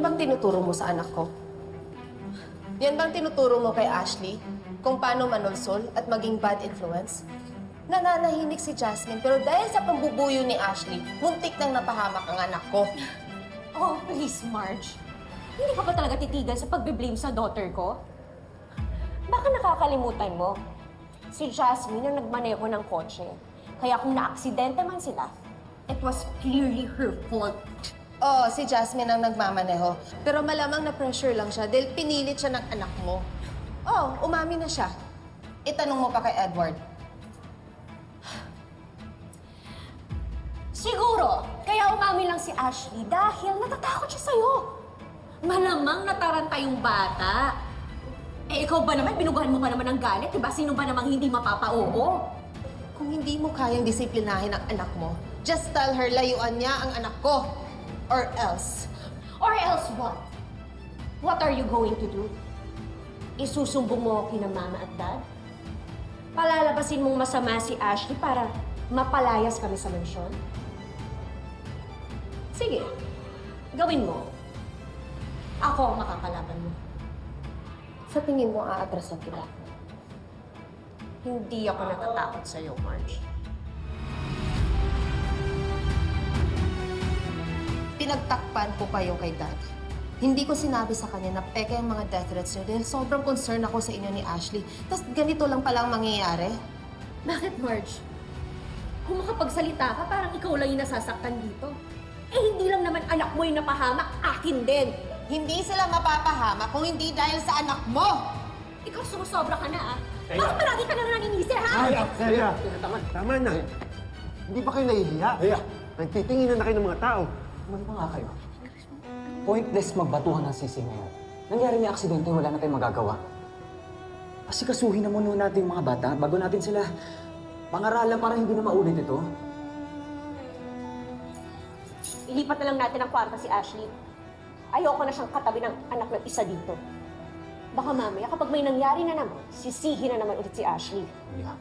bang tinuturo mo sa anak ko? Yan bang tinuturo mo kay Ashley kung paano manulsol at maging bad influence? Nananahimik si Jasmine pero dahil sa pambubuyo ni Ashley, muntik nang napahamak ang anak ko. Oh, please, Marge. Hindi ka ba talaga titigan sa pagbe-blame sa daughter ko? Baka nakakalimutan mo. Si Jasmine ang nagmaneho ng kotse. Kaya kung naaksidente man sila, it was clearly her fault. Oo, si Jasmine ang nagmamaneho. Pero malamang na-pressure lang siya dahil pinilit siya ng anak mo. Oo, umami na siya. Itanong mo pa kay Edward. Siguro, kaya umami lang si Ashley dahil natatakot siya sa'yo. Malamang nataranta yung bata. Eh, ikaw ba naman, binugahan mo pa naman ng galit, diba? Sino ba namang hindi mapapa-oo? Kung hindi mo kayang disiplinahin ang anak mo, just tell her layuan niya ang anak ko. Or else. Or else what? What are you going to do? Isusumbong mo kina mama at dad? Palalabasin mong masama si Ashley para mapalayas kami sa mansyon? Sige, gawin mo. Ako ang makakalaban mo. Sa tingin mo, aatrasan kita. Hindi ako natatakot sa'yo, Marge. Pinagtakpan ko kayo kay Dad. Hindi ko sinabi sa kanya na peke ang mga death threats niyo dahil sobrang concern ako sa inyo ni Ashley. Tapos ganito lang palang mangyayari. Bakit, Marge? Kung makapagsalita ka, parang ikaw lang yung nasasaktan dito. Eh, hindi lang naman anak mo yung napahamak, akin din. Hindi sila mapapahama kung hindi dahil sa anak mo! Ikaw sumusobra ka na, ah. Bakit palagi ka na nanginisi, ha? Kaya, tama na. Hindi ba kayo nahihiya? Nagtitinginan na kayo ng mga tao. Ano ba nga kayo? Pointless magbatuhan ng sisi ngayon. Nangyari may aksidente, wala na tayong magagawa. Asikasuhin na muna natin yung mga bata bago natin sila pangaralan para hindi na maulit ito. Ilipat na lang natin ang kwarto si Ashley. Ayoko na siyang katabi ng anak ng isa dito. Baka mamaya kapag may nangyari na naman, sisihin na naman ulit si Ashley. Yeah.